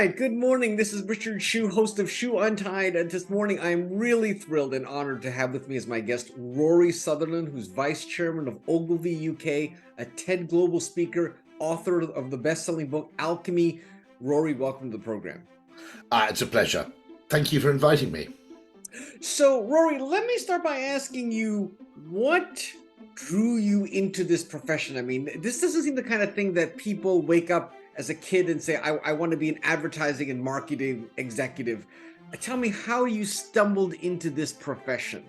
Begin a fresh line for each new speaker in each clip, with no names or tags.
right, good morning. This is Richard Hsu, host of Hsu Untied. And this morning, I'm really thrilled and honored to have with me as my guest Rory Sutherland, who's Vice Chairman of Ogilvy UK, a TED Global speaker, author of the best-selling book Alchemy. Rory, welcome to the program.
It's a pleasure. Thank you for inviting me.
So, Rory, let me start by asking you, what drew you into this profession? I mean, this doesn't seem the kind of thing that people wake up as a kid and say, I want to be an advertising and marketing executive. Tell me how you stumbled into this profession.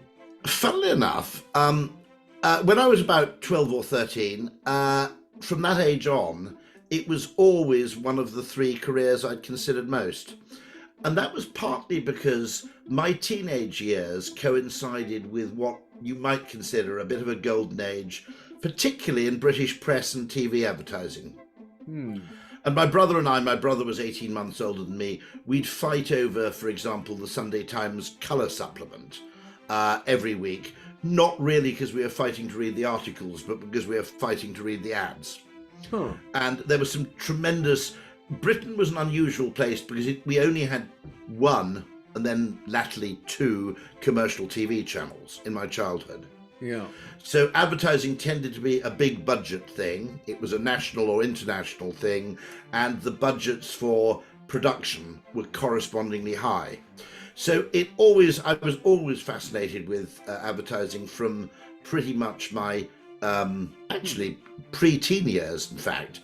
Funnily enough, when I was about 12 or 13, from that age on, it was always one of the three careers I'd considered most. And that was partly because my teenage years coincided with what you might consider a bit of a golden age, particularly in British press and TV advertising. And my brother and I, my brother was 18 months older than me, we'd fight over, for example, the Sunday Times colour supplement every week, not really because we were fighting to read the articles, but because we were fighting to read the ads. And there was some tremendous... Britain was an unusual place because we only had one and then latterly two commercial TV channels in my childhood.
Yeah.
So advertising tended to be a big budget thing. It was a national or international thing, and the budgets for production were correspondingly high. So I was always fascinated with advertising from pretty much my actually pre-teen years, in fact.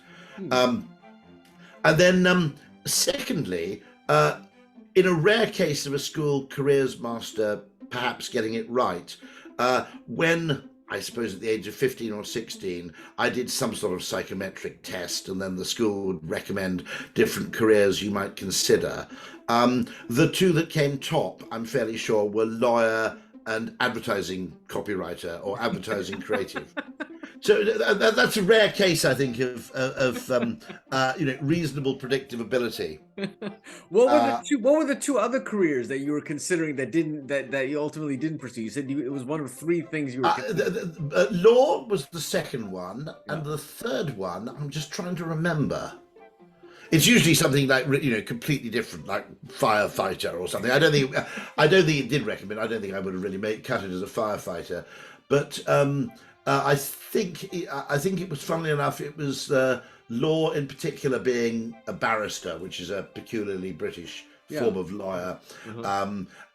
And then secondly, in a rare case of a school careers master perhaps getting it right, when I suppose at the age of 15 or 16, I did some sort of psychometric test, and then the school would recommend different careers you might consider. The two that came top, I'm fairly sure, were lawyer and advertising copywriter or advertising creative. So that's a rare case, I think, of reasonable predictive ability.
What were the two other careers that you were considering that you ultimately didn't pursue? You said it was one of three things you were considering.
Law was the second one, and the third one, I'm just trying to remember. It's usually something like, completely different, like firefighter or something. I don't think it did recommend. I don't think I would have really cut it as a firefighter, but I think it was, funnily enough, it was law in particular, being a barrister, which is a peculiarly British form of lawyer,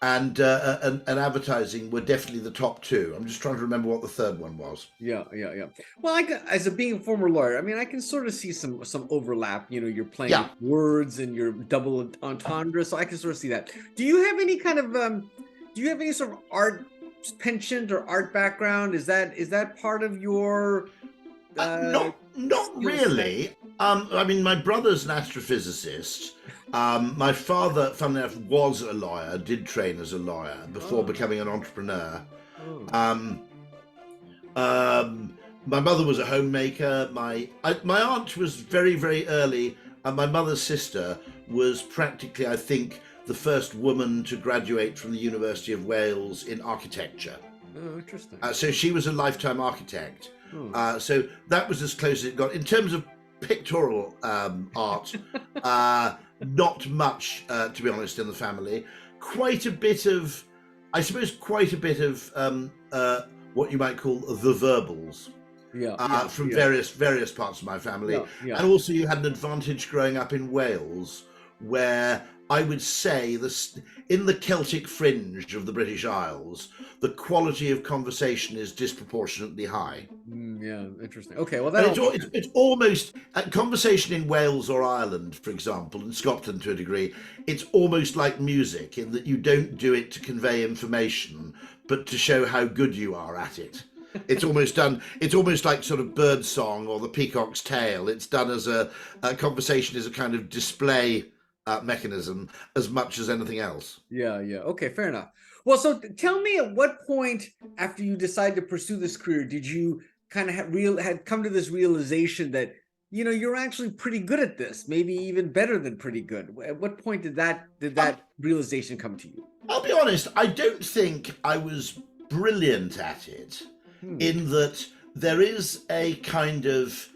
and advertising were definitely the top two. I'm just trying to remember what the third one was.
Yeah. Well, being a former lawyer, I mean, I can sort of see some overlap. You're playing with words and you're double entendre, so I can sort of see that. Do you have any kind of sort of art penchant or art background? Is that part of your
not really. I mean, my brother's an astrophysicist. My father, funnily enough, was a lawyer, did train as a lawyer before becoming an entrepreneur. My mother was a homemaker. My aunt was very, very early, and my mother's sister was practically, I think, the first woman to graduate from the University of Wales in architecture.
Oh, interesting.
So she was a lifetime architect. So that was as close as it got. In terms of pictorial art, not much, to be honest, in the family. Quite a bit of what you might call the verbals. From various parts of my family. And also you had an advantage growing up in Wales, where I would say in the Celtic fringe of the British Isles, the quality of conversation is disproportionately high.
Interesting. Okay, well,
it's almost conversation in Wales or Ireland, for example, and Scotland to a degree. It's almost like music in that you don't do it to convey information, but to show how good you are at it. It's almost like sort of bird song or the peacock's tail. It's done as a conversation is a kind of display mechanism as much as anything else.
Okay, fair enough. Well, so tell me, at what point after you decided to pursue this career did you kind of had come to this realization that you're actually pretty good at this, maybe even better than pretty good? At what point did that realization come to you?
I'll be honest, I don't think I was brilliant at it, in that there is a kind of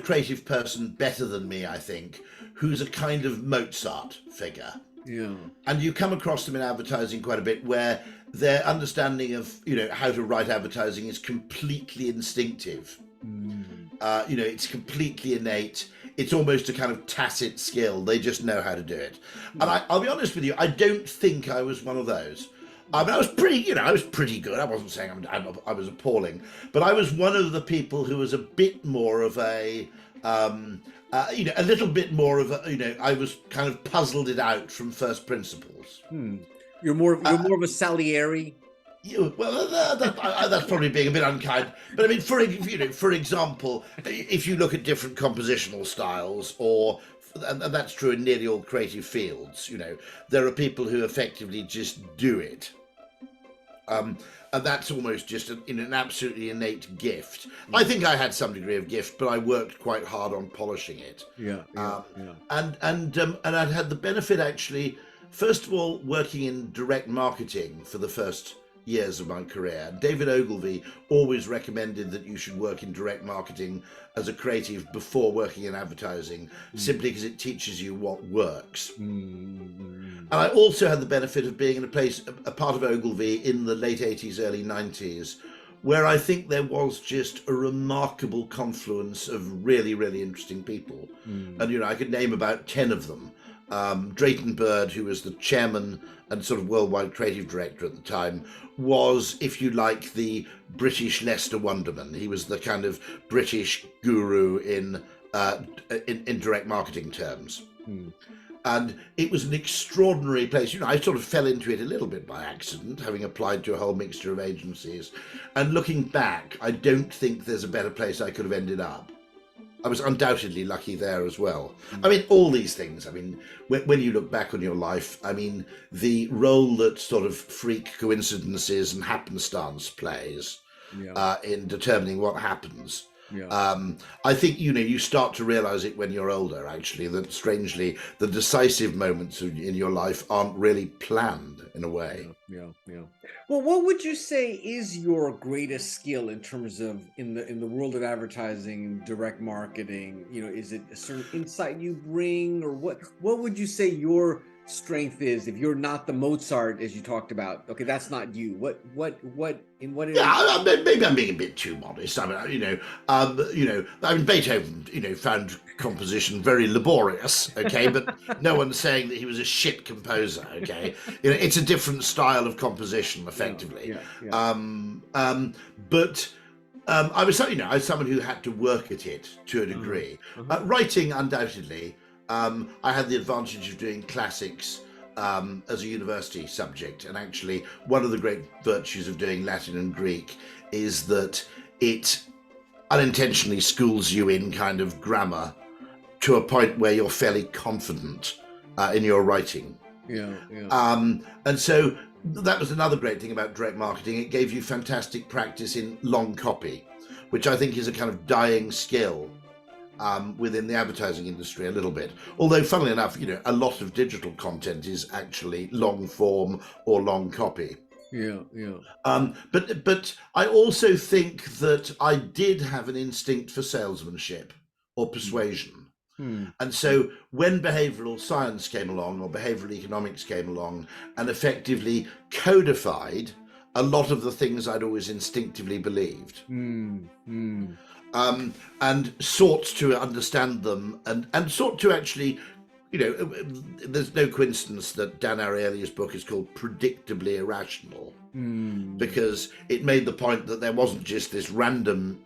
creative person better than me, I think, who's a kind of Mozart figure.
Yeah.
And you come across them in advertising quite a bit, where their understanding of, how to write advertising is completely instinctive. It's completely innate. It's almost a kind of tacit skill. They just know how to do it. And I'll be honest with you, I don't think I was one of those. I mean, I was pretty good. I wasn't saying I was appalling, but I was one of the people who was a bit more of a, a little bit more of a, I was kind of puzzled it out from first principles.
You're more of a Salieri.
That's probably being a bit unkind. But I mean, for example, if you look at different compositional styles, and that's true in nearly all creative fields, there are people who effectively just do it. And that's almost just an absolutely innate gift. I think I had some degree of gift, but I worked quite hard on polishing it. And I'd had the benefit, actually, first of all, working in direct marketing for the first years of my career. David Ogilvy always recommended that you should work in direct marketing as a creative before working in advertising, simply because it teaches you what works. And I also had the benefit of being in a part of Ogilvy in the late 80s, early 90s, where I think there was just a remarkable confluence of really, really interesting people. And, I could name about 10 of them. Drayton Bird, who was the chairman and sort of worldwide creative director at the time, was, if you like, the British Lester Wonderman. He was the kind of British guru in direct marketing terms. And it was an extraordinary place. I sort of fell into it a little bit by accident, having applied to a whole mixture of agencies. And looking back, I don't think there's a better place I could have ended up. I was undoubtedly lucky there as well. I mean, all these things, when you look back on your life, the role that sort of freak coincidences and happenstance plays in determining what happens. I think, you start to realize it when you're older, actually, that strangely, the decisive moments in your life aren't really planned in a way.
Well, what would you say is your greatest skill in terms of in the world of advertising, direct marketing? Is it a certain insight you bring, or what would you say your strength is if you're not the Mozart as you talked about? Okay, that's not you. What
Yeah, maybe I'm being a bit too modest. Beethoven, found composition very laborious, okay, but no one's saying that he was a shit composer, okay. It's a different style of composition, effectively. But I was someone who had to work at it to a degree. Writing, undoubtedly. I had the advantage of doing classics as a university subject, and actually one of the great virtues of doing Latin and Greek is that it unintentionally schools you in kind of grammar to a point where you're fairly confident in your writing. And so that was another great thing about direct marketing. It gave you fantastic practice in long copy, which I think is a kind of dying skill within the advertising industry a little bit. Although, funnily enough, a lot of digital content is actually long form or long copy. But I also think that I did have an instinct for salesmanship or persuasion. And so when behavioral science came along, or behavioral economics came along, and effectively codified a lot of the things I'd always instinctively believed, and sought to understand them, and sought to actually, there's no coincidence that Dan Ariely's book is called Predictably Irrational, because it made the point that there wasn't just this random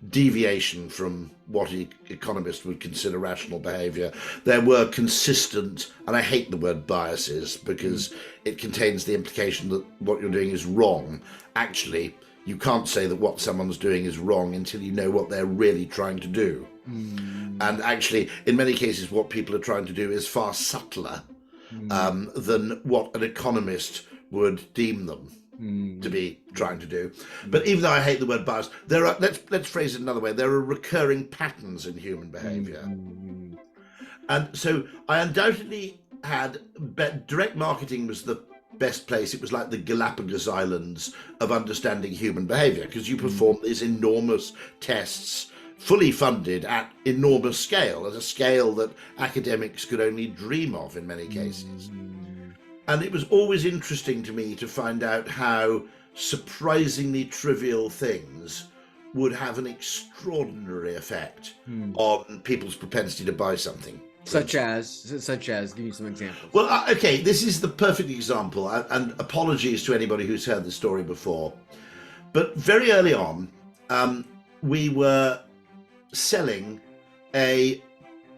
deviation from what economists would consider rational behavior. There were consistent, and I hate the word biases because it contains the implication that what you're doing is wrong. Actually, you can't say that what someone's doing is wrong until you know what they're really trying to do. And actually, in many cases, what people are trying to do is far subtler than what an economist would deem them to be trying to do. But even though I hate the word bias, there are, let's phrase it another way, there are recurring patterns in human behavior. And so I undoubtedly had, direct marketing was the best place. It was like the Galapagos Islands of understanding human behavior, because you perform these enormous tests fully funded at enormous scale, at a scale that academics could only dream of in many cases. And it was always interesting to me to find out how surprisingly trivial things would have an extraordinary effect on people's propensity to buy something.
Such as, give me some examples.
Well, okay, this is the perfect example, and apologies to anybody who's heard the story before. But very early on, we were selling a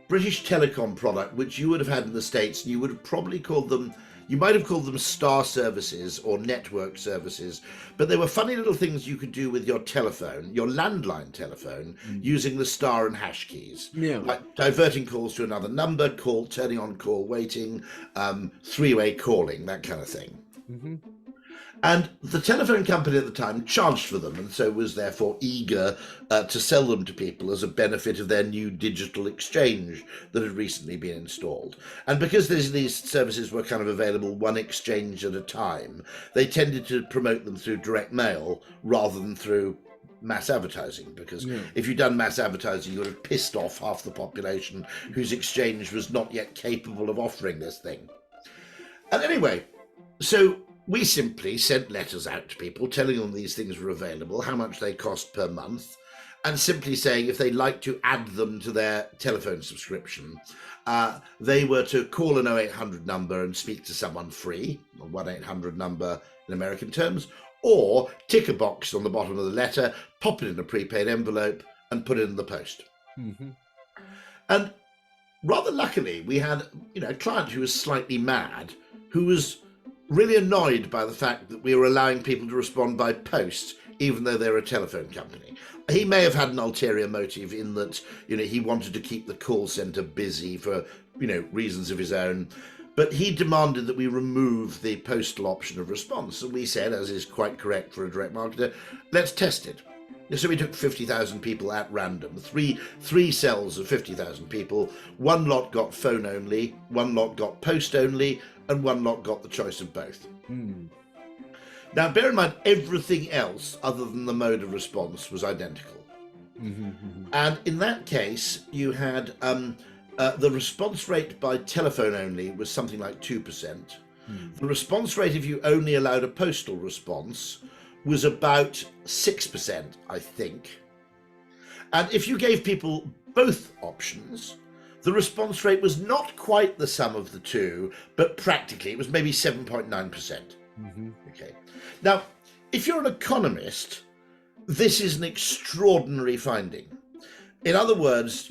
British telecom product, which you would have had in the States, and you would have probably called them, you might have called them star services or network services, but they were funny little things you could do with your telephone, your landline telephone, using the star and hash keys.
Yeah.
Like diverting calls to another number, turning on call waiting, three-way calling, that kind of thing. And the telephone company at the time charged for them, and so was therefore eager to sell them to people as a benefit of their new digital exchange that had recently been installed. And because these services were kind of available one exchange at a time, they tended to promote them through direct mail rather than through mass advertising, because if you'd done mass advertising, you would have pissed off half the population whose exchange was not yet capable of offering this thing. And anyway, so we simply sent letters out to people telling them these things were available, how much they cost per month, and simply saying if they'd like to add them to their telephone subscription, they were to call an 0800 number and speak to someone free, a 1-800 number in American terms, or tick a box on the bottom of the letter, pop it in a prepaid envelope, and put it in the post. And rather luckily, we had a client who was slightly mad, who was really annoyed by the fact that we were allowing people to respond by post, even though they're a telephone company. He may have had an ulterior motive in that, he wanted to keep the call centre busy for, reasons of his own. But he demanded that we remove the postal option of response. And we said, as is quite correct for a direct marketer, let's test it. So we took 50,000 people at random, three cells of 50,000 people. One lot got phone only, one lot got post only, and one lot got the choice of both. Now, bear in mind, everything else other than the mode of response was identical. And in that case, you had the response rate by telephone only was something like 2%. The response rate if you only allowed a postal response was about 6%, I think. And if you gave people both options, the response rate was not quite the sum of the two, but practically it was maybe 7.9%. Okay. Now, if you're an economist, this is an extraordinary finding. In other words,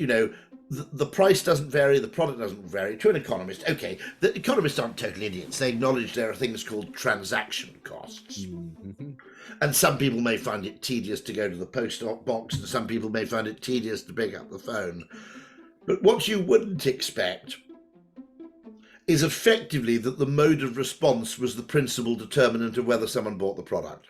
the price doesn't vary, the product doesn't vary. To an economist, okay, the economists aren't total idiots. They acknowledge there are things called transaction costs. And some people may find it tedious to go to the post box, and some people may find it tedious to pick up the phone. But what you wouldn't expect is effectively that the mode of response was the principal determinant of whether someone bought the product.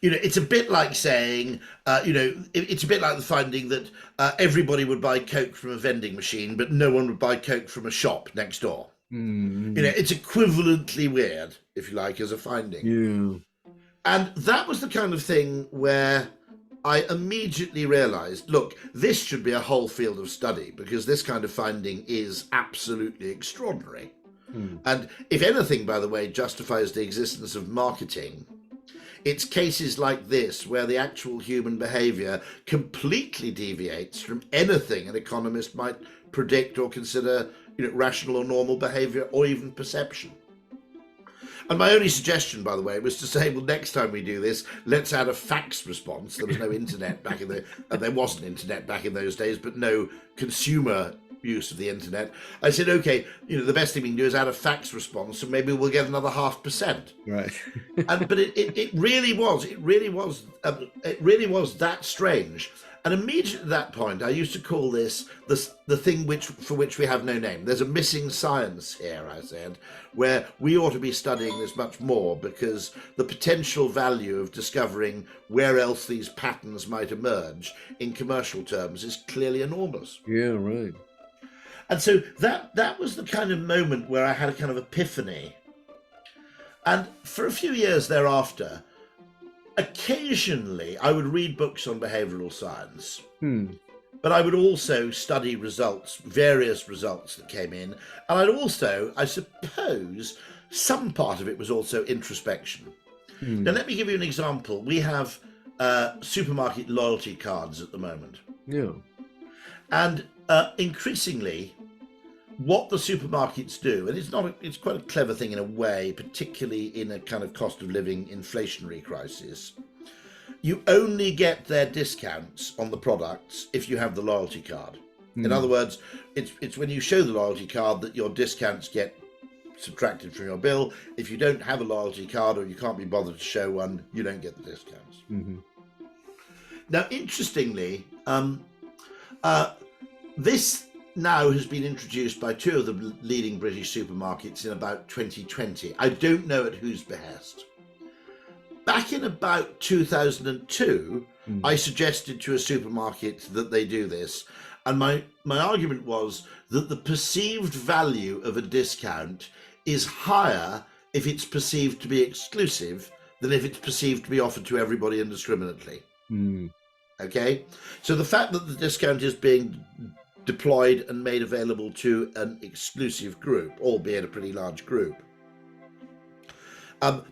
It's a bit like saying, it's a bit like the finding that everybody would buy Coke from a vending machine, but no one would buy Coke from a shop next door. It's equivalently weird, if you like, as a finding. And that was the kind of thing where I immediately realized, look, this should be a whole field of study, because this kind of finding is absolutely extraordinary. And if anything, by the way, justifies the existence of marketing, it's cases like this where the actual human behavior completely deviates from anything an economist might predict or consider rational or normal behavior or even perception. And my only suggestion, by the way, was to say, well, next time we do this, let's add a fax response. There was no internet back in there wasn't internet back in those days, but no consumer use of the internet. I said, okay, the best thing we can do is add a fax response, and maybe we'll get another 0.5%.
Right.
But it really was that strange. And immediately at that point, I used to call this the thing for which we have no name. There's a missing science here, I said, where we ought to be studying this much more, because the potential value of discovering where else these patterns might emerge in commercial terms is clearly enormous.
Yeah, right.
And so that was the kind of moment where I had a kind of epiphany. And for a few years thereafter, occasionally I would read books on behavioral science,
Hmm.
but I would also study results, various results that came in. And I'd also, I suppose, some part of it was also introspection.
Hmm.
Now, let me give you an example. We have supermarket loyalty cards at the moment.
Yeah.
And increasingly, what the supermarkets do, and it's quite a clever thing in a way, particularly in a kind of cost of living inflationary crisis. You only get their discounts on the products if you have the loyalty card. In
Hmm.
other words, it's when you show the loyalty card that your discounts get subtracted from your bill. If you don't have a loyalty card or you can't be bothered to show one, you don't get the discounts.
Mm-hmm.
Now, interestingly, this now has been introduced by two of the leading British supermarkets in about 2020. I don't know at whose behest. Back in about 2002, I suggested to a supermarket that they do this. And my argument was that the perceived value of a discount is higher if it's perceived to be exclusive than if it's perceived to be offered to everybody indiscriminately.
Mm.
Okay? So the fact that the discount is being deployed and made available to an exclusive group, albeit a pretty large group,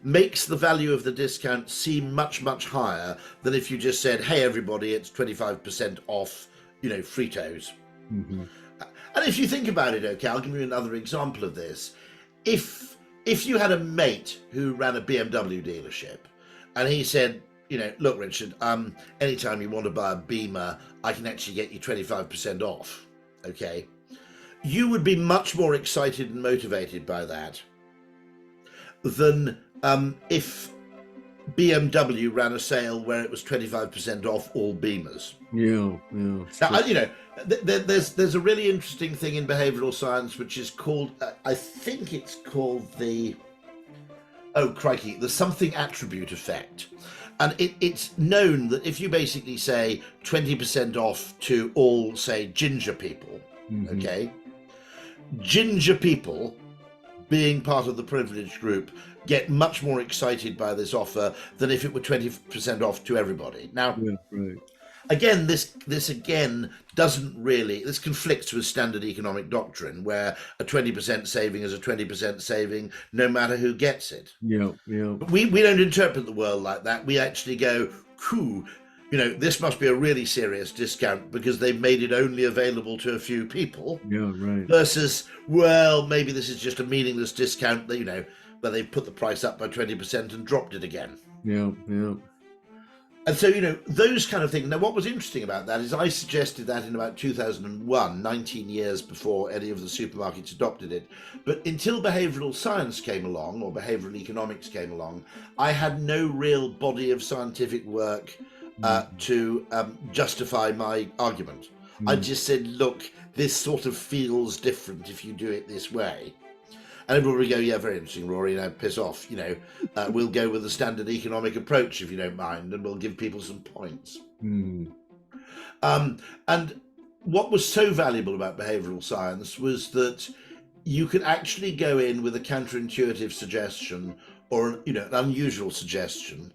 makes the value of the discount seem much, much higher than if you just said, hey, everybody, it's 25% off, Fritos.
Mm-hmm.
And if you think about it, okay, I'll give you another example of this. If you had a mate who ran a BMW dealership and he said, look, Richard, anytime you want to buy a Beamer, I can actually get you 25% off, okay? You would be much more excited and motivated by that than if BMW ran a sale where it was 25% off all Beamers.
Yeah.
Now, there's a really interesting thing in behavioral science which is called, I think it's called the something attribute effect. And it's known that if you basically say 20% off to all, say, ginger people, okay, ginger people, being part of the privileged group, get much more excited by this offer than if it were 20% off to everybody. Now, again, this conflicts with standard economic doctrine, where a 20% saving is a 20% saving, no matter who gets it.
Yeah.
But we don't interpret the world like that. We actually go, this must be a really serious discount because they've made it only available to a few people.
Yeah, right.
Versus, well, maybe this is just a meaningless discount, where they put the price up by 20% and dropped it again.
Yeah.
And so, those kind of things. Now, what was interesting about that is I suggested that in about 2001, 19 years before any of the supermarkets adopted it. But until behavioral science came along, or behavioral economics came along, I had no real body of scientific work to justify my argument. I just said, look, this sort of feels different if you do it this way. And everybody would go, yeah, very interesting, Rory, piss off. We'll go with the standard economic approach, if you don't mind, and we'll give people some points. And what was so valuable about behavioral science was that you could actually go in with a counterintuitive suggestion or an unusual suggestion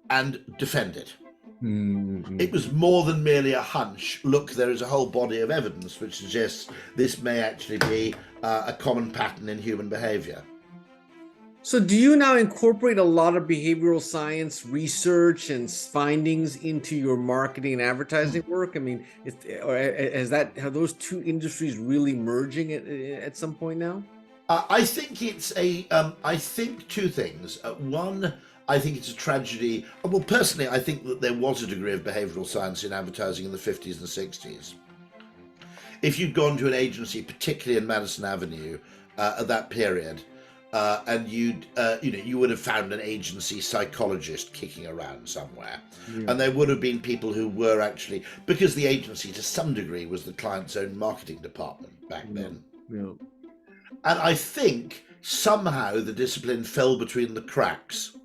and defend it. It was more than merely a hunch. Look, there is a whole body of evidence which suggests this may actually be a common pattern in human behavior.
So do you now incorporate a lot of behavioral science research and findings into your marketing and advertising work? I mean, are those two industries really merging at some point now?
I think it's I think two things. One, I think it's a tragedy. Well, personally, I think that there was a degree of behavioral science in advertising in the 50s and 60s. If you'd gone to an agency, particularly in Madison Avenue at that period, and you would have found an agency psychologist kicking around somewhere. And there would have been people who were actually, because the agency to some degree was the client's own marketing department back then. And I think somehow the discipline fell between the cracks.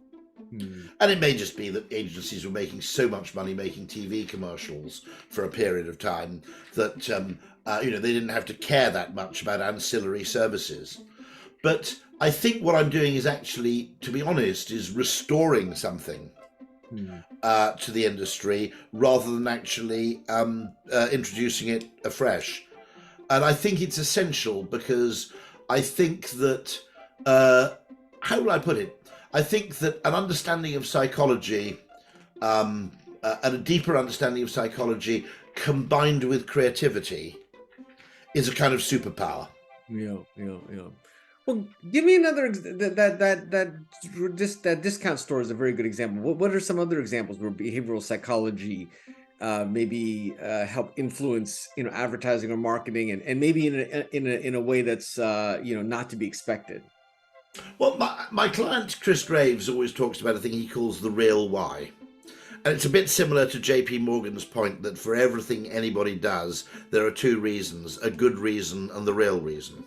And it may just be that agencies were making so much money making TV commercials for a period of time that they didn't have to care that much about ancillary services. But I think what I'm doing is actually, to be honest, is restoring something
Hmm.
to the industry rather than actually introducing it afresh. And I think it's essential because I think that, how will I put it? I think that an understanding of psychology and a deeper understanding of psychology combined with creativity is a kind of superpower.
Yeah, yeah, yeah. Well, give me another that discount store is a very good example. What are some other examples where behavioral psychology maybe help influence advertising or marketing and maybe in a way that's not to be expected?
Well, my client Chris Graves always talks about a thing he calls the real why. And it's a bit similar to JP Morgan's point that for everything anybody does, there are two reasons: a good reason and the real reason.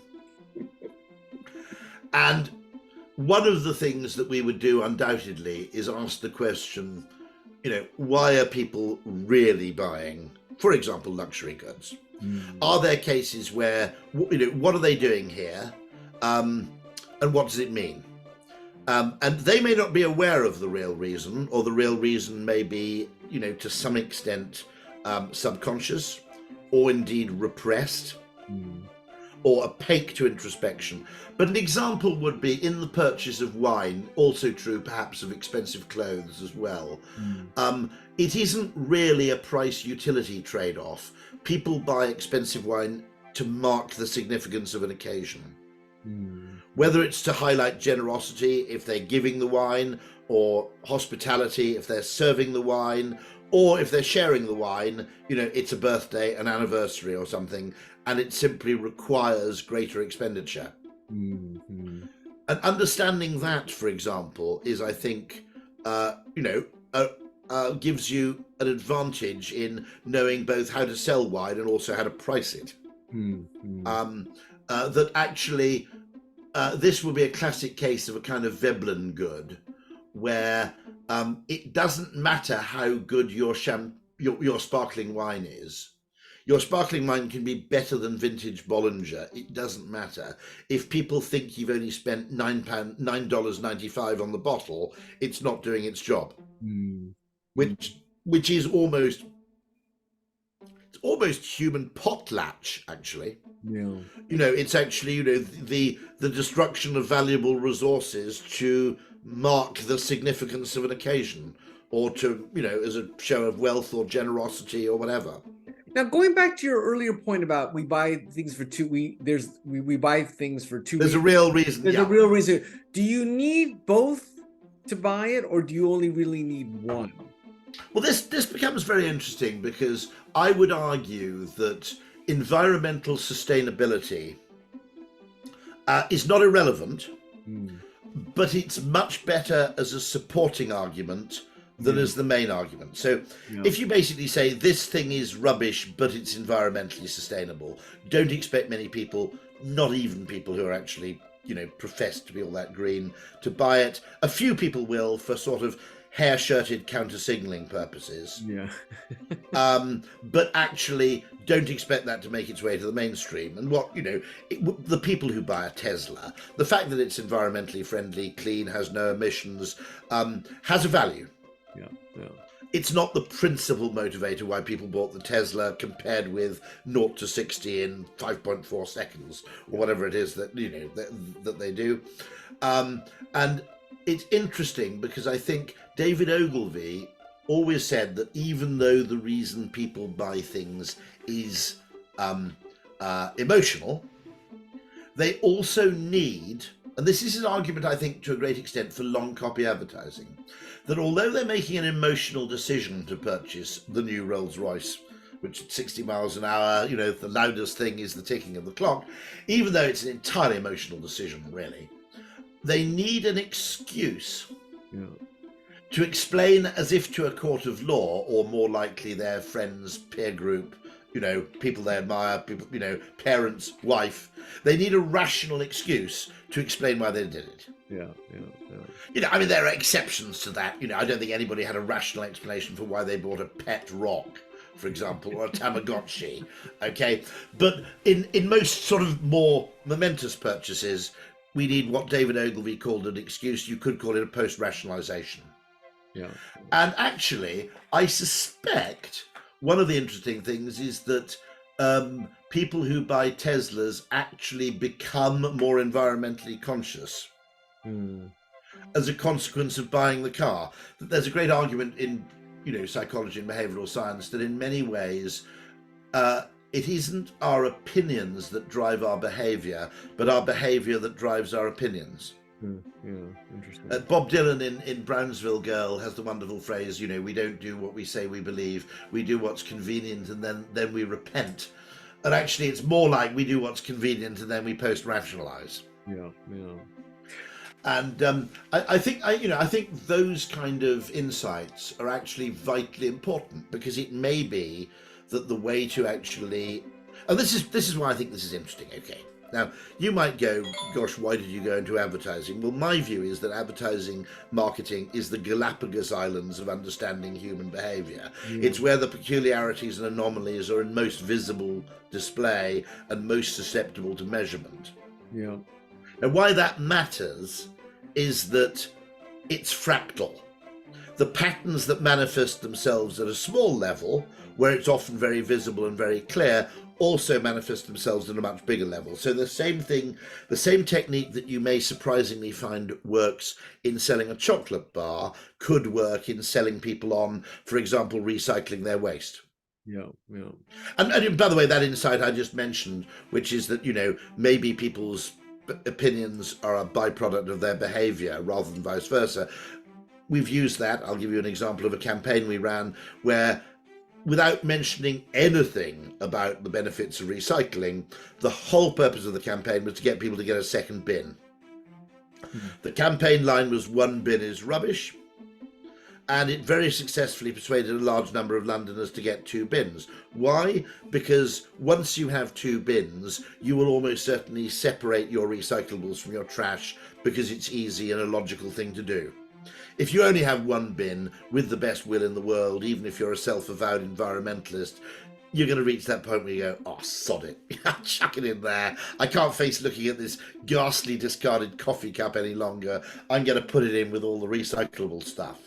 And one of the things that we would do undoubtedly is ask the question, why are people really buying, for example, luxury goods?
Mm.
Are there cases where, what are they doing here? And what does it mean? And they may not be aware of the real reason, or the real reason may be, to some extent subconscious or indeed repressed.
Mm.
Or opaque to introspection. But an example would be in the purchase of wine, also true perhaps of expensive clothes as well. It isn't really a price utility trade-off. People buy expensive wine to mark the significance of an occasion. Whether it's to highlight generosity if they're giving the wine, or hospitality if they're serving the wine, or if they're sharing the wine, it's a birthday, an anniversary or something, and it simply requires greater expenditure.
Mm-hmm.
And understanding that, for example, is, I think, gives you an advantage in knowing both how to sell wine and also how to price it.
Mm-hmm.
That actually, this will be a classic case of a kind of Veblen good, where it doesn't matter how good your sparkling wine is. Your sparkling wine can be better than vintage Bollinger. It doesn't matter. If people think you've only spent $9.95 on the bottle, it's not doing its job. Which is almost human potlatch, actually.
Yeah.
It's actually, the destruction of valuable resources to mark the significance of an occasion, or to, as a show of wealth or generosity or whatever.
Now, going back to your earlier point about we buy things for we buy things for 2
There's
reasons.
a real reason.
There's a real reason. Do you need both to buy it, or do you only really need one?
Well, this becomes very interesting, because I would argue that environmental sustainability is not irrelevant, but it's much better as a supporting argument than as the main argument. So if you basically say this thing is rubbish, but it's environmentally sustainable, don't expect many people, not even people who are actually, profess to be all that green, to buy it. A few people will, for sort of hair-shirted counter-signaling purposes.
Yeah.
But actually don't expect that to make its way to the mainstream. And the people who buy a Tesla, the fact that it's environmentally friendly, clean, has no emissions, has a value.
Yeah.
It's not the principal motivator why people bought the Tesla, compared with 0 to 60 in 5.4 seconds, or whatever it is that that they do. And it's interesting because I think David Ogilvy always said that even though the reason people buy things is emotional, they also need, and this is an argument I think to a great extent for long copy advertising, that although they're making an emotional decision to purchase the new Rolls Royce, which at 60 miles an hour, the loudest thing is the ticking of the clock, even though it's an entirely emotional decision, really, they need an excuse to explain, as if to a court of law, or more likely their friends, peer group, people they admire, people, parents, wife. They need a rational excuse to explain why they did it.
Yeah.
There are exceptions to that. I don't think anybody had a rational explanation for why they bought a pet rock, for example, or a Tamagotchi. Okay, but in most sort of more momentous purchases, we need what David Ogilvy called an excuse. You could call it a post-rationalization.
Yeah.
And actually, I suspect one of the interesting things is that people who buy Teslas actually become more environmentally conscious
Mm.
as a consequence of buying the car. There's a great argument in, psychology and behavioral science that in many ways it isn't our opinions that drive our behavior, but our behavior that drives our opinions.
Yeah, interesting.
Bob Dylan in Brownsville Girl has the wonderful phrase, we don't do what we say we believe, we do what's convenient and then we repent. And actually it's more like we do what's convenient and then we post-rationalize.
Yeah.
And I think those kind of insights are actually vitally important, because it may be that the way to actually, and this is why I think this is interesting. Okay, now you might go, gosh, why did you go into advertising? Well, my view is that advertising marketing is the Galapagos Islands of understanding human behavior. It's where the peculiarities and anomalies are in most visible display and most susceptible to measurement.
Yeah.
And why that matters is that it's fractal. The patterns that manifest themselves at a small level, where it's often very visible and very clear, also manifest themselves at a much bigger level. So the same thing, the same technique that you may surprisingly find works in selling a chocolate bar could work in selling people on, for example, recycling their waste.
Yeah.
And by the way, that insight I just mentioned, which is that, maybe people's opinions are a byproduct of their behavior rather than vice versa. We've used that. I'll give you an example of a campaign we ran where, without mentioning anything about the benefits of recycling, the whole purpose of the campaign was to get people to get a second bin. The campaign line was "one bin is rubbish," and it very successfully persuaded a large number of Londoners to get 2 bins. Why? Because once you have 2 bins, you will almost certainly separate your recyclables from your trash, because it's easy and a logical thing to do. If you only have 1 bin, with the best will in the world, even if you're a self-avowed environmentalist, you're going to reach that point where you go, oh, sod it, chuck it in there. I can't face looking at this ghastly discarded coffee cup any longer. I'm going to put it in with all the recyclable stuff.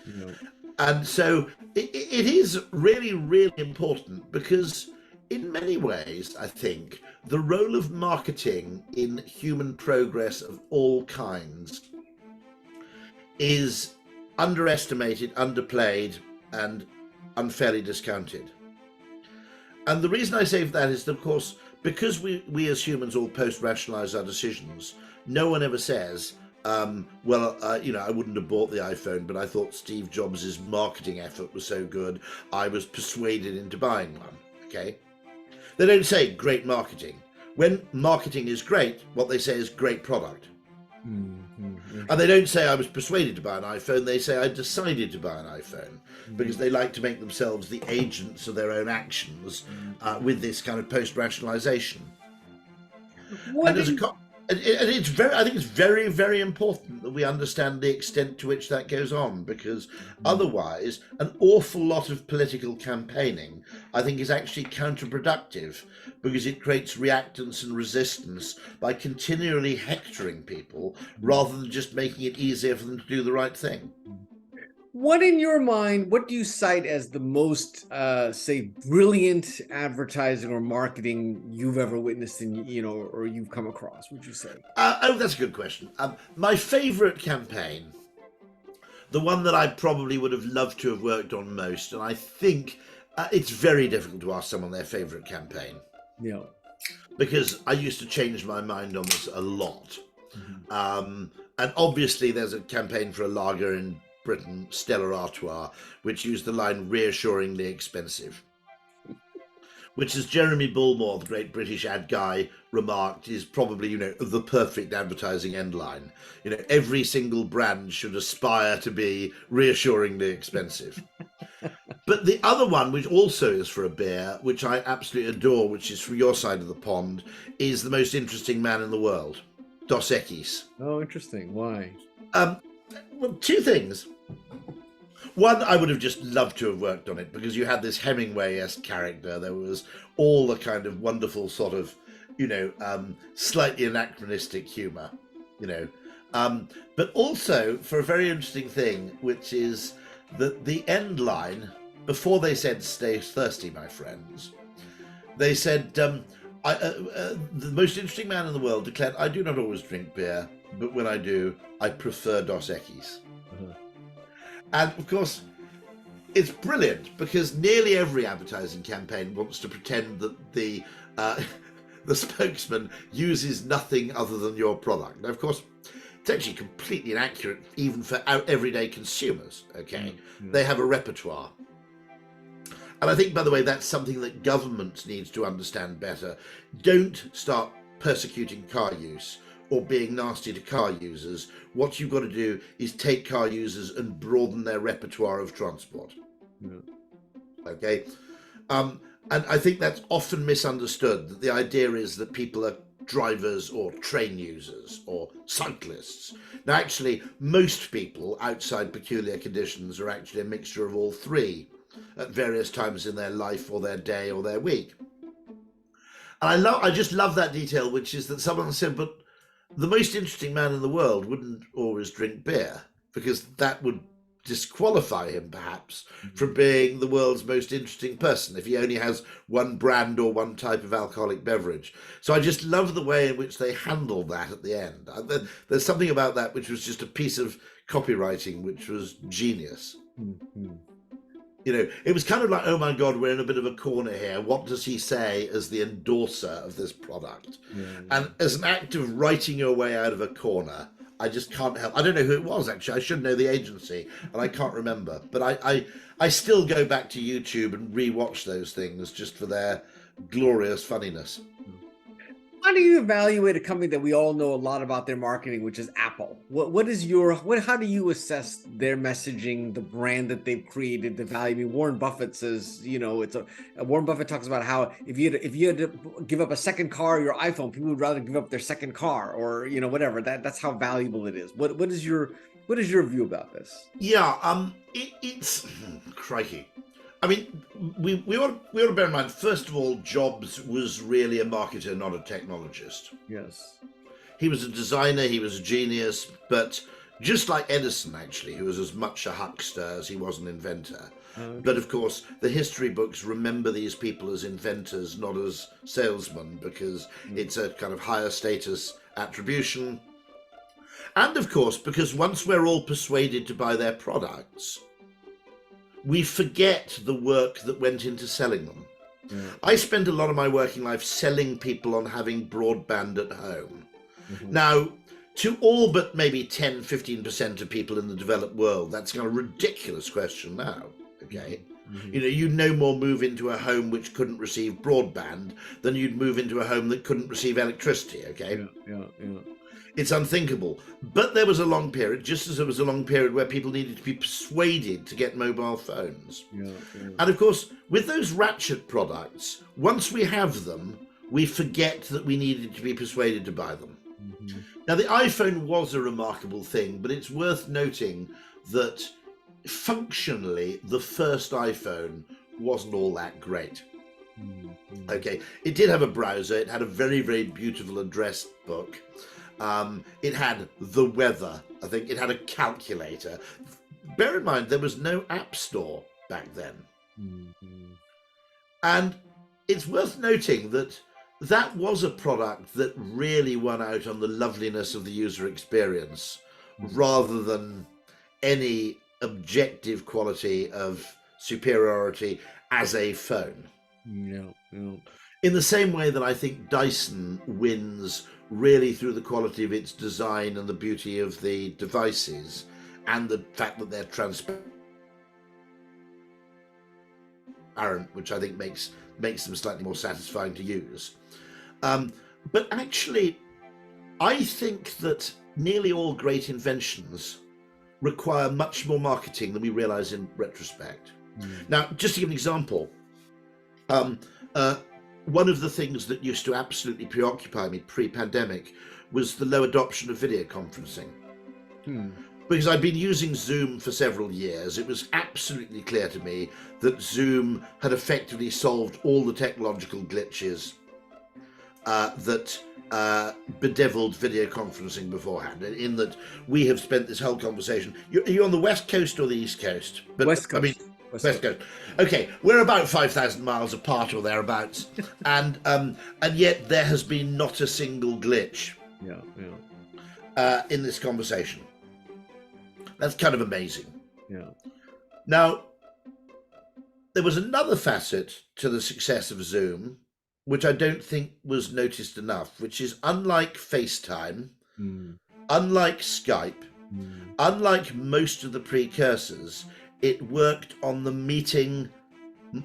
Yeah.
And so it is really, really important, because in many ways, I think, the role of marketing in human progress of all kinds is underestimated, underplayed, and unfairly discounted. And the reason I say that is that, of course, because we as humans all post-rationalize our decisions, no one ever says, I wouldn't have bought the iPhone, but I thought Steve Jobs' marketing effort was so good, I was persuaded into buying one. Okay? They don't say great marketing. When marketing is great, what they say is great product. And they don't say I was persuaded to buy an iPhone, they say I decided to buy an iPhone, because they like to make themselves the agents of their own actions with this kind of post-rationalization. And I think it's very, very important that we understand the extent to which that goes on, because otherwise an awful lot of political campaigning, I think, is actually counterproductive, because it creates reactance and resistance by continually hectoring people rather than just making it easier for them to do the right thing.
What, in your mind, what do you cite as the most, say, brilliant advertising or marketing you've ever witnessed or you've come across, would you say?
That's a good question. My favorite campaign, the one that I probably would have loved to have worked on most, and I think it's very difficult to ask someone their favorite campaign.
Yeah.
Because I used to change my mind on this a lot. And obviously there's a campaign for a lager in Britain, Stella Artois, which used the line "reassuringly expensive," which, as Jeremy Bullmore, the great British ad guy, remarked, is probably, the perfect advertising end line. Every single brand should aspire to be reassuringly expensive. But the other one, which also is for a beer, which I absolutely adore, which is from your side of the pond, is "the most interesting man in the world," Dos Equis.
Oh, interesting. Why?
Well, 2 things. One, I would have just loved to have worked on it, because you had this Hemingway-esque character. There was all the kind of wonderful sort of, slightly anachronistic humour, But also for a very interesting thing, which is that the end line, before they said "Stay thirsty, my friends," they said, the most interesting man in the world declared, "I do not always drink beer, but when I do, I prefer Dos Equis." And of course, it's brilliant because nearly every advertising campaign wants to pretend that the spokesman uses nothing other than your product. Now, of course, it's actually completely inaccurate even for everyday consumers, okay? They have a repertoire. And I think, by the way, that's something that government needs to understand better. Don't start persecuting car use or being nasty to car users. What you've got to do is take car users and broaden their repertoire of transport. Okay? And I think that's often misunderstood, that the idea is that people are drivers or train users or cyclists. Now, actually, most people outside peculiar conditions are actually a mixture of all three at various times in their life or their day or their week. And I just love that detail, which is that someone said, but the most interesting man in the world wouldn't always drink beer, because that would disqualify him perhaps from being the world's most interesting person if he only has one brand or one type of alcoholic beverage. So I just love the way in which they handled that at the end. There's something about that which was just a piece of copywriting which was genius. You know, it was kind of like, oh my God, we're in a bit of a corner here. What does he say as the endorser of this product? And as an act of writing your way out of a corner, I just can't help. I don't know who it was, actually. I should know the agency, and I can't remember. But I still go back to YouTube and rewatch those things just for their glorious funniness.
How do you evaluate a company that we all know a lot about their marketing, which is Apple? How do you assess their messaging, the brand that they've created, the value? I mean, Warren Buffett says, you know, Warren Buffett talks about how if you had to give up a second car, your iPhone, people would rather give up their second car, or, you know, whatever. That's how valuable it is. What is your view about this?
Yeah, it's crikey. I mean, we ought to bear in mind, first of all, Jobs was really a marketer, not a technologist.
Yes.
He was a designer, he was a genius, but just like Edison, actually, who was as much a huckster as he was an inventor. Okay. But of course, the history books remember these people as inventors, not as salesmen, because it's a kind of higher status attribution. And of course, because once we're all persuaded to buy their products, we forget the work that went into selling them. I spent a lot of my working life selling people on having broadband at home. Now, to all but maybe 10, 15% of people in the developed world, that's kind of a ridiculous question now, okay? You know, you'd no more move into a home which couldn't receive broadband than you'd move into a home that couldn't receive electricity, okay?
Yeah.
It's unthinkable. But there was a long period, just as there was a long period where people needed to be persuaded to get mobile phones. And of course, with those ratchet products, once we have them, we forget that we needed to be persuaded to buy them. Now, the iPhone was a remarkable thing, but it's worth noting that functionally, the first iPhone wasn't all that great. Okay, it did have a browser, it had a very, very beautiful address book. It had the weather, I think it had a calculator. Bear in mind, there was no app store back then. And it's worth noting that that was a product that really won out on the loveliness of the user experience rather than any objective quality of superiority as a phone. In the same way that I think Dyson wins really through the quality of its design and the beauty of the devices and the fact that they're transparent, which I think makes them slightly more satisfying to use. But actually, I think that nearly all great inventions require much more marketing than we realize in retrospect. Now, just to give an example, one of the things that used to absolutely preoccupy me pre-pandemic was the low adoption of video conferencing. Because I'd been using Zoom for several years, it was absolutely clear to me that Zoom had effectively solved all the technological glitches that bedeviled video conferencing beforehand, in that we have spent this whole conversation. Are you on the West Coast or the East Coast? But
West Coast.
I mean, West Coast. Okay, we're about 5,000 miles apart or thereabouts, and yet there has been not a single glitch. In this conversation. That's kind of amazing.
Yeah.
Now, there was another facet to the success of Zoom, which I don't think was noticed enough, which is unlike FaceTime, unlike Skype, unlike most of the precursors, it worked on the meeting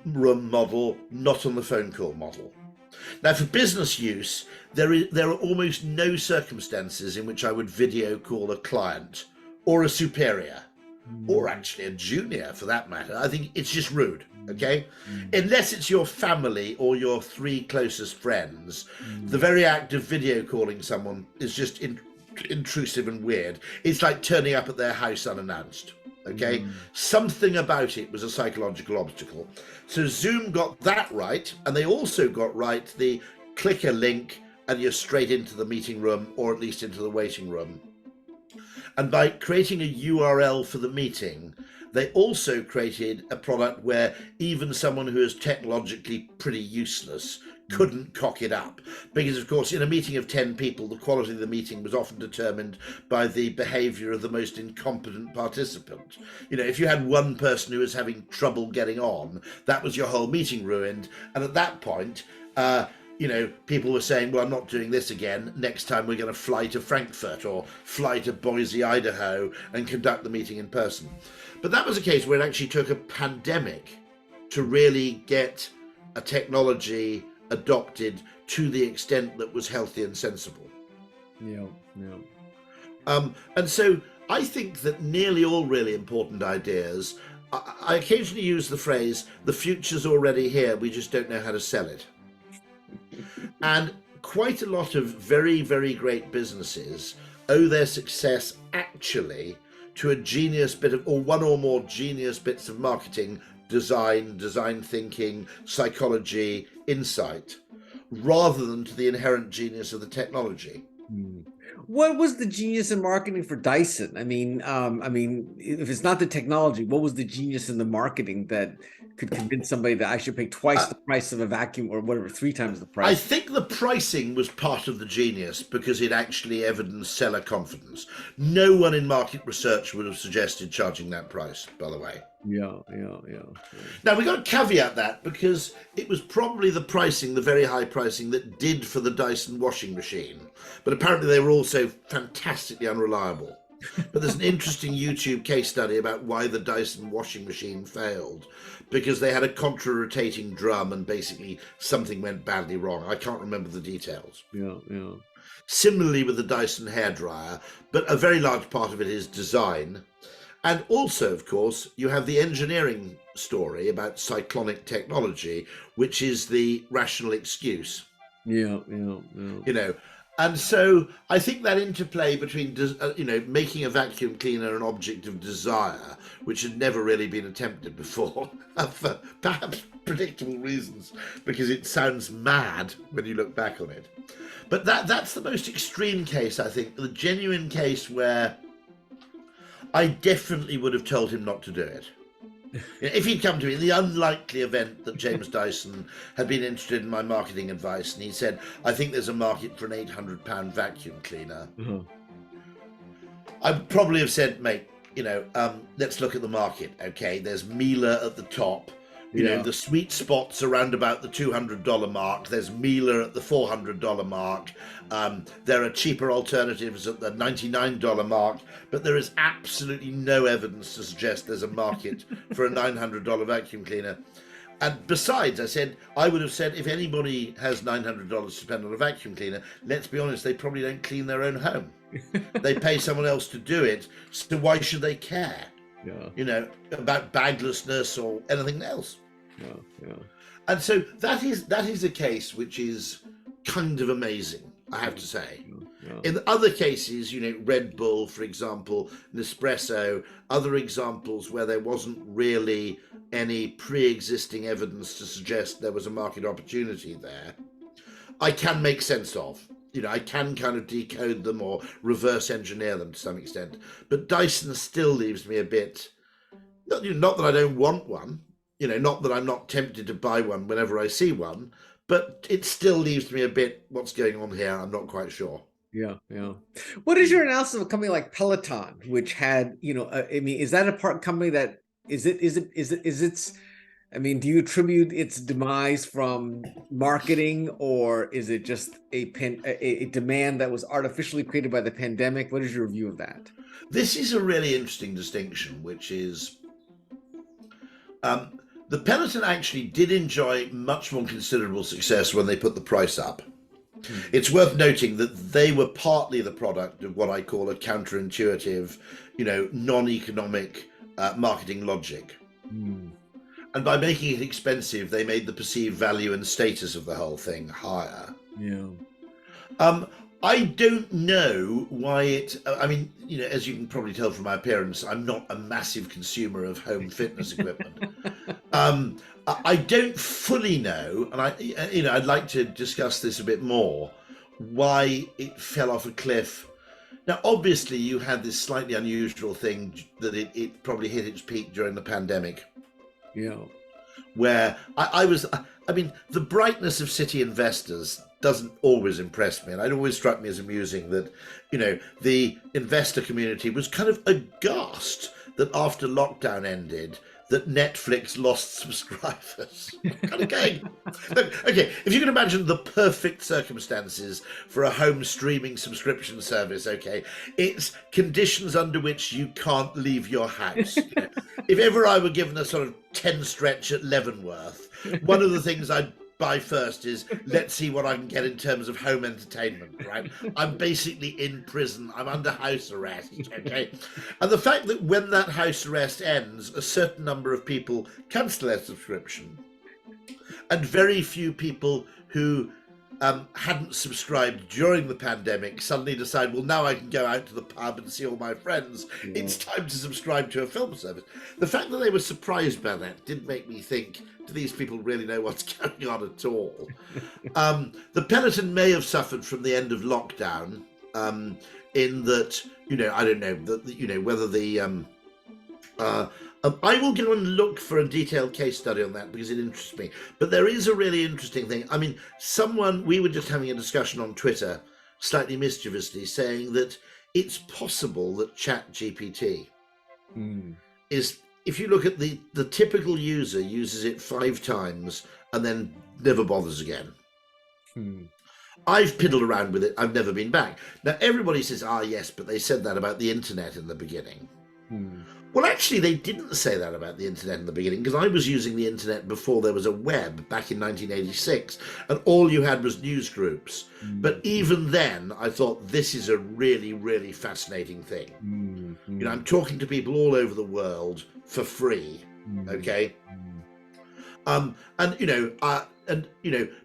room model, not on the phone call model. Now, for business use, there are almost no circumstances in which I would video call a client or a superior, or actually a junior for that matter. I think it's just rude, okay? Unless it's your family or your 3 closest friends, the very act of video calling someone is just intrusive and weird. It's like turning up at their house unannounced. Okay, something about it was a psychological obstacle. So Zoom got that right, and they also got right the click a link and you're straight into the meeting room, or at least into the waiting room. And by creating a URL for the meeting, they also created a product where even someone who is technologically pretty useless couldn't cock it up, because of course in a meeting of 10 people the quality of the meeting was often determined by the behavior of the most incompetent participant. You know, if you had one person who was having trouble getting on, that was your whole meeting ruined. And at that point, you know, people were saying, well, I'm not doing this again. Next time we're going to fly to Frankfurt or fly to Boise, Idaho and conduct the meeting in person. But that was a case where it actually took a pandemic to really get a technology adopted to the extent that was healthy and sensible. And so I think that nearly all really important ideas, I occasionally use the phrase, the future's already here, we just don't know how to sell it. And quite a lot of very, very great businesses owe their success actually to a genius bit of, or one or more genius bits of marketing, design thinking, psychology, insight, rather than to the inherent genius of the technology.
What was the genius in marketing for Dyson? I mean, if it's not the technology, what was the genius in the marketing that could convince somebody that I should pay twice the price of a vacuum, or whatever, 3 times the price?
I think the pricing was part of the genius because it actually evidenced seller confidence. No one in market research would have suggested charging that price, by the way.
Yeah.
Now, we got to caveat that because it was probably the pricing, the very high pricing, that did for the Dyson washing machine. But apparently they were also fantastically unreliable. But there's an interesting YouTube case study about why the Dyson washing machine failed, because they had a contra-rotating drum and basically something went badly wrong. I can't remember the details.
Yeah.
Similarly with the Dyson hairdryer, but a very large part of it is design. And also, of course, you have the engineering story about cyclonic technology, which is the rational excuse.
Yeah.
You know, and so I think that interplay between, you know, making a vacuum cleaner an object of desire, which had never really been attempted before, for perhaps predictable reasons, because it sounds mad when you look back on it. But that's the most extreme case, I think, the genuine case where I definitely would have told him not to do it. If he'd come to me in the unlikely event that James Dyson had been interested in my marketing advice and he said, I think there's a market for an £800 vacuum cleaner, I would probably have said, mate, you know, let's look at the market. Okay, there's Miele at the top. You know, the sweet spots around about the $200 mark. There's Miele at the $400 mark. There are cheaper alternatives at the $99 mark, but there is absolutely no evidence to suggest there's a market for a $900 vacuum cleaner. And besides, I would have said, if anybody has $900 to spend on a vacuum cleaner, let's be honest, they probably don't clean their own home. They pay someone else to do it, so why should they care? You know, about baglessness or anything else. And so that is a case which is kind of amazing, I have to say. In other cases, you know, Red Bull, for example, Nespresso, other examples where there wasn't really any pre-existing evidence to suggest there was a market opportunity there, I can make sense of. I can kind of decode them or reverse engineer them to some extent. But Dyson still leaves me a bit, not that I don't want one, not that I'm not tempted to buy one whenever I see one, but it still leaves me a bit, what's going on here? I'm not quite sure.
Yeah, yeah. What is your analysis of a company like Peloton, which had, I mean, is that a part company that is its, I mean, do you attribute its demise from marketing, or is it just a demand that was artificially created by the pandemic? What is your view of that?
This is a really interesting distinction, which is the Peloton actually did enjoy much more considerable success when they put the price up. It's worth noting that they were partly the product of what I call a counterintuitive, non-economic marketing logic. And by making it expensive, they made the perceived value and status of the whole thing higher.
Yeah.
I don't know why I mean, as you can probably tell from my appearance, I'm not a massive consumer of home fitness equipment. I don't fully know, and I'd like to discuss this a bit more, why it fell off a cliff. Now, obviously, you had this slightly unusual thing that it probably hit its peak during the pandemic.
Yeah.
Where I mean, the brightness of city investors doesn't always impress me, and it always struck me as amusing that, the investor community was kind of aghast that after lockdown ended, that Netflix lost subscribers. Kind of going, look, okay, if you can imagine the perfect circumstances for a home streaming subscription service, okay, it's conditions under which you can't leave your house. If ever I were given a sort of 10 stretch at Leavenworth, one of the things I'd buy first is, let's see what I can get in terms of home entertainment, right? I'm basically in prison. I'm under house arrest, okay? And the fact that when that house arrest ends, a certain number of people cancel their subscription, and very few people who hadn't subscribed during the pandemic suddenly decide, well, now I can go out to the pub and see all my friends. Yeah. It's time to subscribe to a film service. The fact that they were surprised by that did make me think, do these people really know what's going on at all? The Peloton may have suffered from the end of lockdown, in that, I don't know, whether the I will go and look for a detailed case study on that because it interests me. But there is a really interesting thing. I mean, we were just having a discussion on Twitter, slightly mischievously, saying that it's possible that ChatGPT is, if you look at the typical user uses it 5 times and then never bothers again. I've piddled around with it. I've never been back. Now, everybody says, yes, but they said that about the internet in the beginning. Well, actually, they didn't say that about the internet in the beginning, because I was using the internet before there was a web back in 1986, and all you had was news groups. But even then, I thought, this is a really, really fascinating thing. I'm talking to people all over the world for free, okay?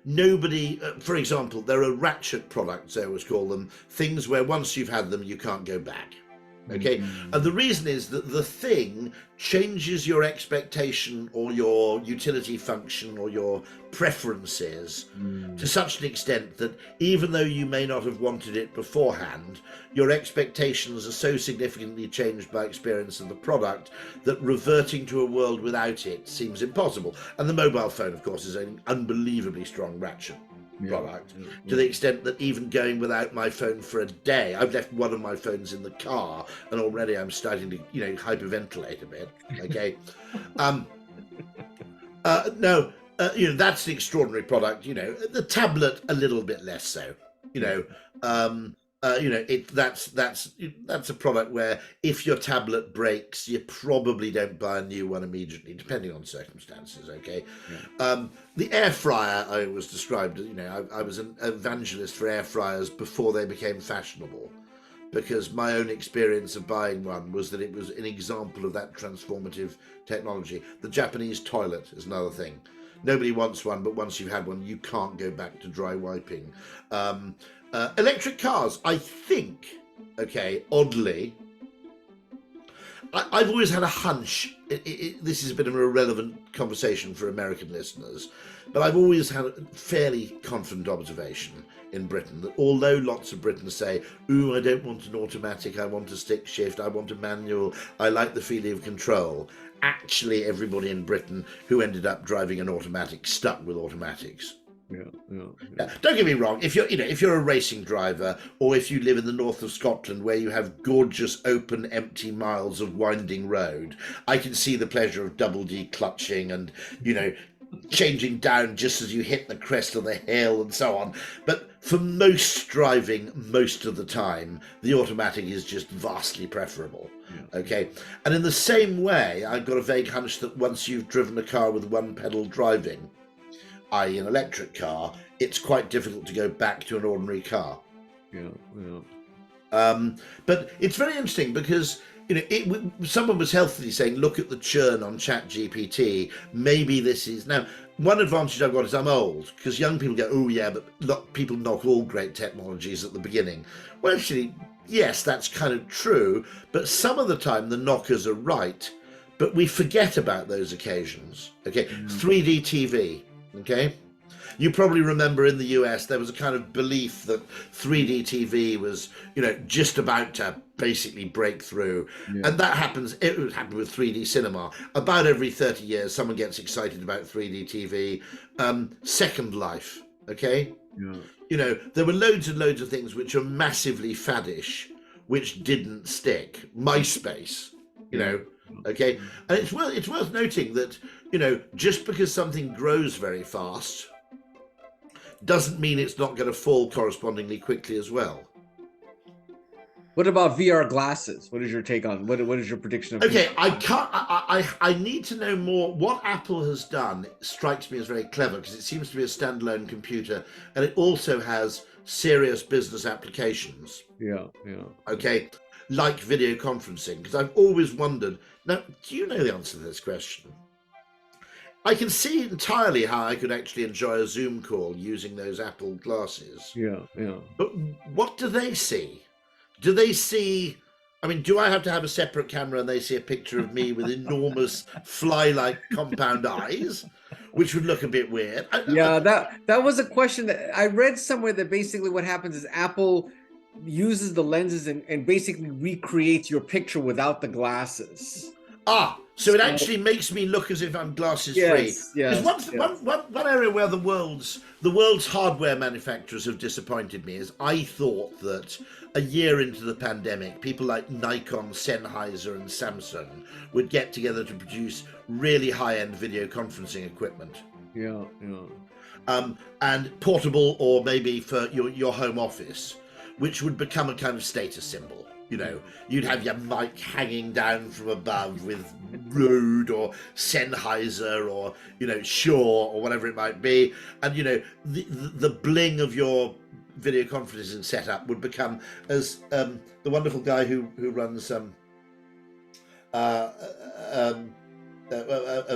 Nobody, for example, there are ratchet products, I always call them, things where once you've had them, you can't go back. Okay, and the reason is that the thing changes your expectation or your utility function or your preferences to such an extent that even though you may not have wanted it beforehand, your expectations are so significantly changed by experience of the product that reverting to a world without it seems impossible. And the mobile phone, of course, is an unbelievably strong ratchet product, to the extent that even going without my phone for a day, I've left one of my phones in the car and already I'm starting to hyperventilate a bit. Okay. That's an extraordinary product. The tablet a little bit less so. That's a product where if your tablet breaks, you probably don't buy a new one immediately, depending on circumstances. Okay. The air fryer, I was described, I was an evangelist for air fryers before they became fashionable, because my own experience of buying one was that it was an example of that transformative technology. The Japanese toilet is another thing. Nobody wants one, but once you've had one, you can't go back to dry wiping. Electric cars, I think, oddly, I've always had a hunch, this is a bit of an irrelevant conversation for American listeners, but I've always had a fairly confident observation in Britain, that although lots of Britons say, ooh, I don't want an automatic, I want a stick shift, I want a manual, I like the feeling of control, actually everybody in Britain who ended up driving an automatic stuck with automatics.
Yeah.
Don't get me wrong, if you're a racing driver, or if you live in the north of Scotland where you have gorgeous open empty miles of winding road, I can see the pleasure of double declutching and changing down just as you hit the crest of the hill and so on. But for most driving, most of the time, the automatic is just vastly preferable. Okay, and in the same way, I've got a vague hunch that once you've driven a car with one pedal driving, i.e. an electric car, it's quite difficult to go back to an ordinary car. But it's very interesting because someone was healthily saying, look at the churn on ChatGPT. Maybe this is now one advantage I've got is I'm old, because young people go, oh yeah, but people knock all great technologies at the beginning. Well, actually, yes, that's kind of true, but some of the time the knockers are right, but we forget about those occasions. Okay, 3D TV. Okay, you probably remember in the US there was a kind of belief that 3D TV was, just about to basically break through, and that happens. It would happen with 3D cinema. About every 30 years, someone gets excited about 3D TV. Second Life. Okay, there were loads and loads of things which are massively faddish, which didn't stick. MySpace. Okay, and it's worth noting that just because something grows very fast doesn't mean it's not going to fall correspondingly quickly as well.
What about VR glasses? What is your take on what is your prediction of
okay I need to know more. What Apple has done strikes me as very clever, because it seems to be a standalone computer and it also has serious business applications. Okay, like video conferencing, because I've always wondered, now, do you know the answer to this question? I can see entirely how I could actually enjoy a Zoom call using those Apple glasses. But what do they see? Do they see, do I have to have a separate camera and they see a picture of me with enormous fly-like compound eyes, which would look a bit weird?
That was a question that I read somewhere, that basically what happens is Apple uses the lenses and basically recreates your picture without the glasses.
So it actually makes me look as if I'm glasses free. One area where the world's hardware manufacturers have disappointed me is I thought that a year into the pandemic, people like Nikon, Sennheiser and Samsung would get together to produce really high-end video conferencing equipment. And portable, or maybe for your home office, which would become a kind of status symbol. You'd have your mic hanging down from above with Rode or Sennheiser or Shure or whatever it might be, and the bling of your video conferencing setup would become, as the wonderful guy who runs a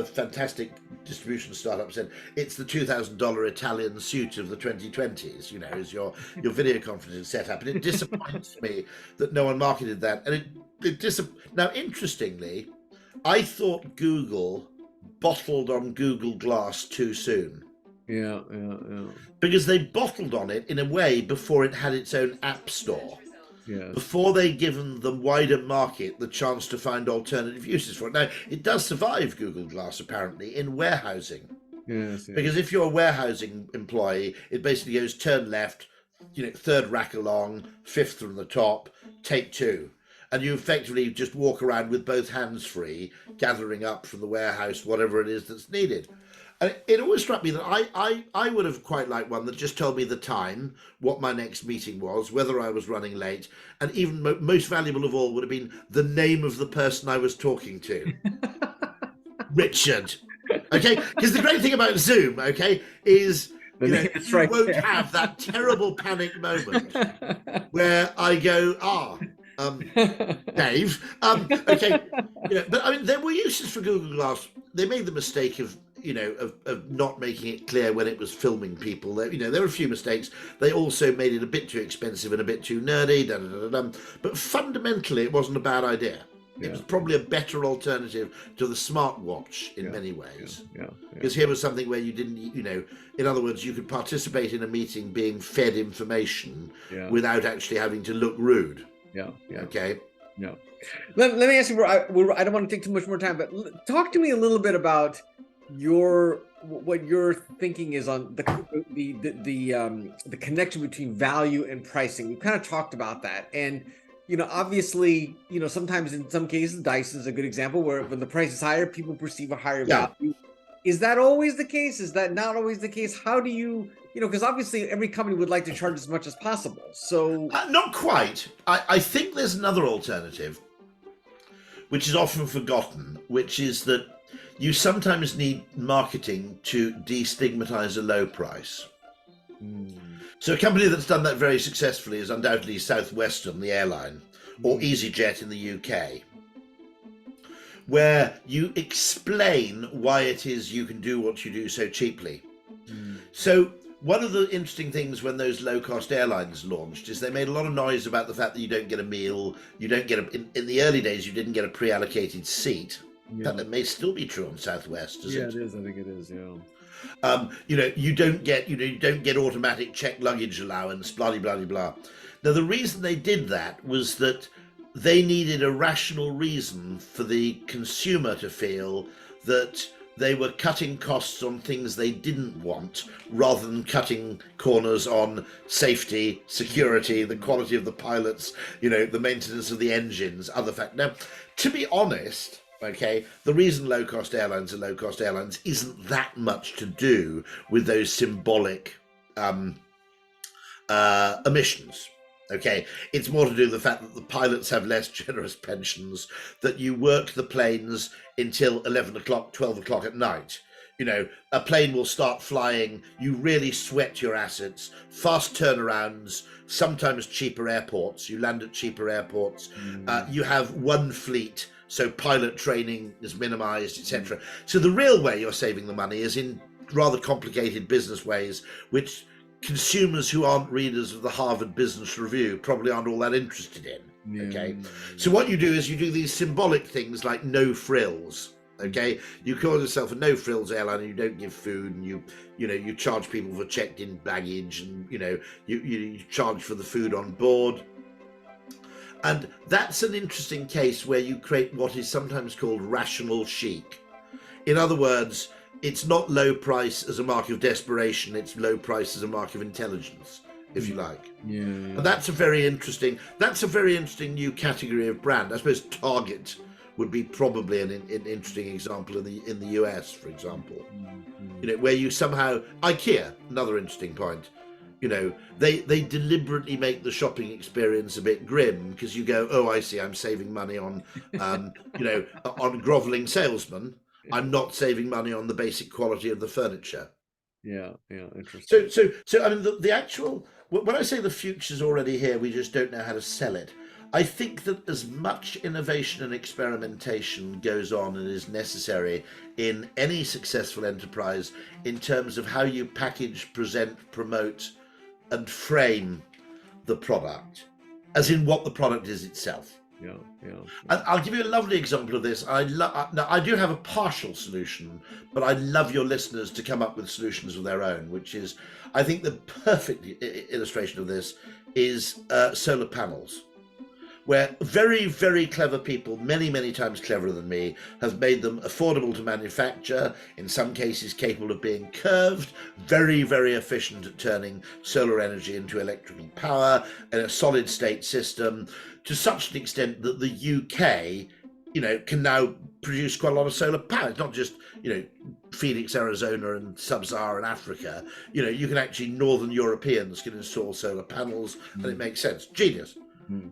fantastic distribution startup said, it's the $2,000 Italian suit of the 2020s, is your video conferencing setup. And it disappoints me that no one marketed that. And now, interestingly, I thought Google bottled on Google Glass too soon. Because they bottled on it in a way before it had its own app store. Before they'd given the wider market the chance to find alternative uses for it. Now, it does survive Google Glass, apparently, in warehousing. Because if you're a warehousing employee, it basically goes turn left, third rack along, fifth from the top, take two. And you effectively just walk around with both hands free, gathering up from the warehouse whatever it is that's needed. And it always struck me that I would have quite liked one that just told me the time, what my next meeting was, whether I was running late, and even most valuable of all would have been the name of the person I was talking to. Richard. Okay? Because the great thing about Zoom, okay, is you won't have that terrible panic moment where I go, Dave. Okay. But there were uses for Google Glass. They made the mistake of not making it clear when it was filming people. There were a few mistakes. They also made it a bit too expensive and a bit too nerdy. But fundamentally, it wasn't a bad idea. It was probably a better alternative to the smartwatch in many ways. Because here was something where you didn't, in other words, you could participate in a meeting being fed information without actually having to look rude. Okay.
Yeah. Let me ask you, I don't want to take too much more time, but talk to me a little bit about what your thinking is on the connection between value and pricing. We've kind of talked about that, and obviously, sometimes in some cases, dice is a good example where when the price is higher, people perceive a higher value. Is that always the case? Is that not always the case? How do you, because obviously every company would like to charge as much as possible. So
not quite. I think there's another alternative, which is often forgotten, which is that you sometimes need marketing to destigmatize a low price. So a company that's done that very successfully is undoubtedly Southwestern, the airline, or EasyJet in the UK, where you explain why it is you can do what you do so cheaply. So one of the interesting things when those low-cost airlines launched is they made a lot of noise about the fact that you don't get a meal, you don't get in the early days you didn't get a pre-allocated seat. That may still be true on Southwest, is it?
Yeah, it is. I think it is.
You don't get automatic checked luggage allowance, blah blah blah blah. Now the reason they did that was that they needed a rational reason for the consumer to feel that they were cutting costs on things they didn't want, rather than cutting corners on safety, security, the quality of the pilots, the maintenance of the engines, other factors. Now, to be honest, okay, the reason low-cost airlines are low-cost airlines isn't that much to do with those symbolic emissions. Okay, it's more to do with the fact that the pilots have less generous pensions, that you work the planes until 11 o'clock, 12 o'clock at night. A plane will start flying, you really sweat your assets, fast turnarounds, sometimes cheaper airports, you land at cheaper airports, you have one fleet, so pilot training is minimized, etc. So the real way you're saving the money is in rather complicated business ways, which consumers who aren't readers of the Harvard Business Review probably aren't all that interested in. Okay, so what you do is you do these symbolic things like no frills. Okay, you call yourself a no frills airline, and you don't give food, and you charge people for checked in baggage, and you charge for the food on board. And that's an interesting case where you create what is sometimes called rational chic. In other words, it's not low price as a mark of desperation, it's low price as a mark of intelligence, if you like. And that's a very interesting new category of brand. I suppose Target would be probably an interesting example in the US, for example. Where you somehow, IKEA, another interesting point. They deliberately make the shopping experience a bit grim, because you go, oh, I see, I'm saving money on, on groveling salesmen. I'm not saving money on the basic quality of the furniture. Interesting. So I mean, the actual, when I say the future's already here, we just don't know how to sell it. I think that as much innovation and experimentation goes on and is necessary in any successful enterprise in terms of how you package, present, promote, and frame the product, as in what the product is itself. And I'll give you a lovely example of this. Now, I do have a partial solution, but I love your listeners to come up with solutions of their own, which is, I think the perfect illustration of this is solar panels, where very, very clever people, many, many times cleverer than me, have made them affordable to manufacture, in some cases capable of being curved, very, very efficient at turning solar energy into electrical power, and a solid state system, to such an extent that the UK, can now produce quite a lot of solar power. It's not just, Phoenix, Arizona and sub-Saharan Africa. You can actually, Northern Europeans can install solar panels, and it makes sense. Genius.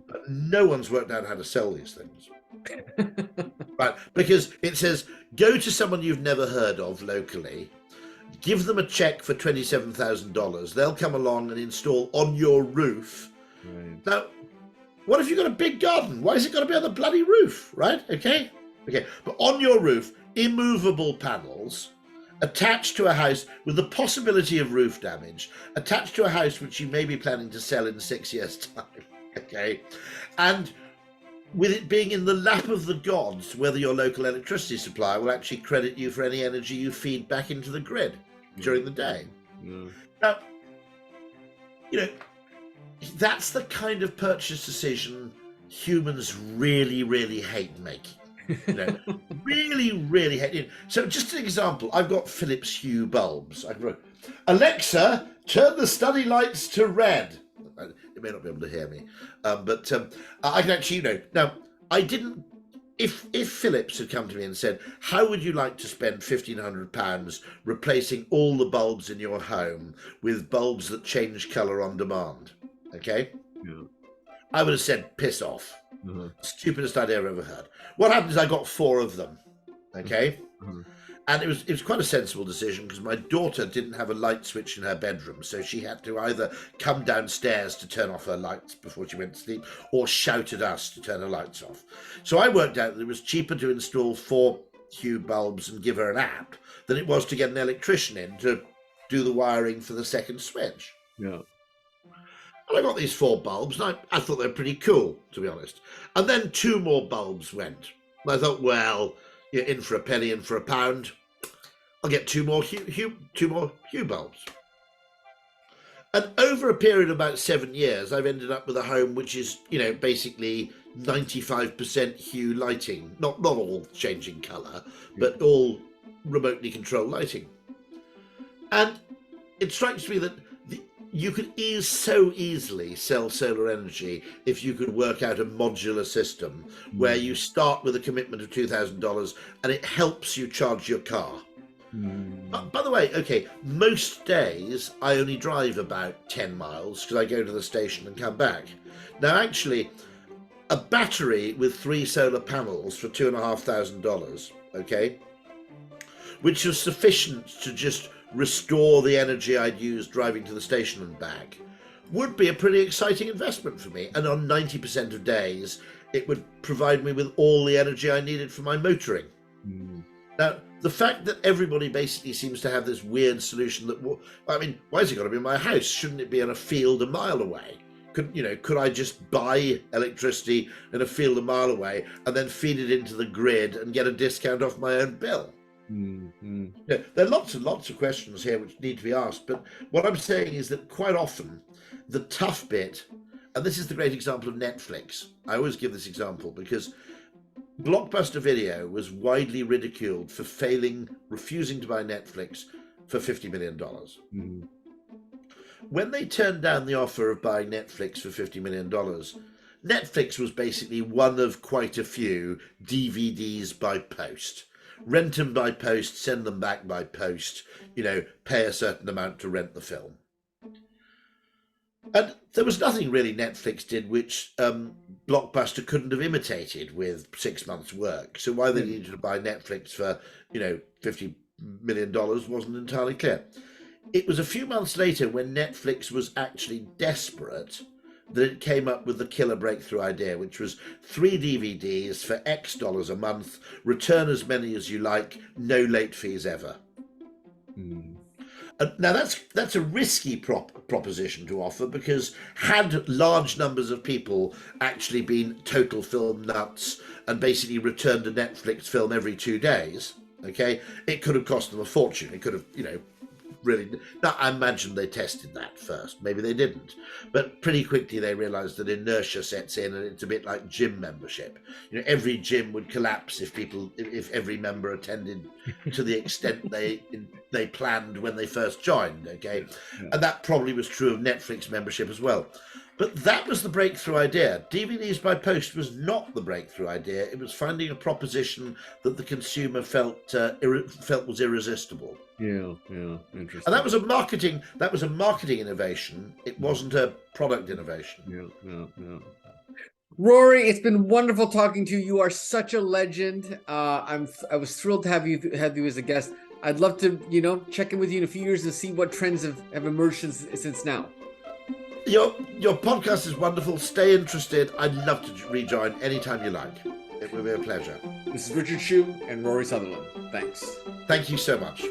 But no one's worked out how to sell these things. Right, because it says, go to someone you've never heard of locally, give them a check for $27,000. They'll come along and install on your roof. Now, what if you've got a big garden? Why is it got to be on the bloody roof, right? Okay. But on your roof, immovable panels attached to a house with the possibility of roof damage, attached to a house which you may be planning to sell in 6 years' time. Okay, and with it being in the lap of the gods, whether your local electricity supplier will actually credit you for any energy you feed back into the grid during the day. Now, that's the kind of purchase decision humans really, really hate making. Really, really hate it. So just an example, I've got Philips Hue bulbs. I wrote, Alexa, turn the study lights to red. You may not be able to hear me, but I can actually, now I didn't, if Philips had come to me and said, how would you like to spend £1,500 replacing all the bulbs in your home with bulbs that change colour on demand? Okay? Yeah. I would have said, piss off. Stupidest idea I've ever heard. What happened is I got 4 of them. Okay? And it was quite a sensible decision because my daughter didn't have a light switch in her bedroom, so she had to either come downstairs to turn off her lights before she went to sleep or shout at us to turn her lights off. So I worked out that it was cheaper to install 4 Hue bulbs and give her an app than it was to get an electrician in to do the wiring for the second switch. Yeah. And I got these 4 bulbs, and I thought they were pretty cool, to be honest. And then 2 more bulbs went. And I thought, well, you're in for a penny and for a pound. I'll get 2 more Hue bulbs. And over a period of about 7 years, I've ended up with a home which is, basically 95% Hue lighting. Not all changing colour, but all remotely controlled lighting. And it strikes me that you could so easily sell solar energy if you could work out a modular system where you start with a commitment of $2,000 and it helps you charge your car. By the way, okay, most days I only drive about 10 miles because I go to the station and come back. Now, actually, a battery with 3 solar panels for $2,500, okay, which was sufficient to just restore the energy I'd used driving to the station and back, would be a pretty exciting investment for me. And on 90% of days, it would provide me with all the energy I needed for my motoring. Now, the fact that everybody basically seems to have this weird solution that, why has it got to be in my house? Shouldn't it be in a field a mile away? Could I just buy electricity in a field a mile away and then feed it into the grid and get a discount off my own bill? There are lots and lots of questions here which need to be asked, but what I'm saying is that quite often the tough bit, and this is the great example of Netflix. I always give this example because Blockbuster Video was widely ridiculed for refusing to buy Netflix for $50 million. When they turned down the offer of buying Netflix for $50 million, Netflix was basically one of quite a few DVDs by post. Rent them by post, send them back by post, pay a certain amount to rent the film. And there was nothing really Netflix did which Blockbuster couldn't have imitated with 6 months' work. So why they needed to buy Netflix for, $50 million wasn't entirely clear. It was a few months later when Netflix was actually desperate that it came up with the killer breakthrough idea, which was 3 DVDs for X dollars a month, return as many as you like, no late fees ever. Now that's a risky proposition to offer, because had large numbers of people actually been total film nuts and basically returned a Netflix film every 2 days, okay, it could have cost them a fortune. It could have, really. Now, I imagine they tested that first. Maybe they didn't. But pretty quickly they realised that inertia sets in, and it's a bit like gym membership. Every gym would collapse if every member attended to the extent they planned when they first joined, okay? Yeah. And that probably was true of Netflix membership as well. But that was the breakthrough idea. DVDs by post was not the breakthrough idea. It was finding a proposition that the consumer felt was irresistible.
Yeah, interesting.
And that was a marketing innovation. It wasn't a product innovation.
Yeah. Rory, it's been wonderful talking to you. You are such a legend. I was thrilled to have you as a guest. I'd love to, check in with you in a few years and see what trends have emerged since now.
Your podcast is wonderful. Stay interested. I'd love to rejoin anytime you like. It will be a pleasure.
This is Richard Hsu and Rory Sutherland. Thanks.
Thank you so much.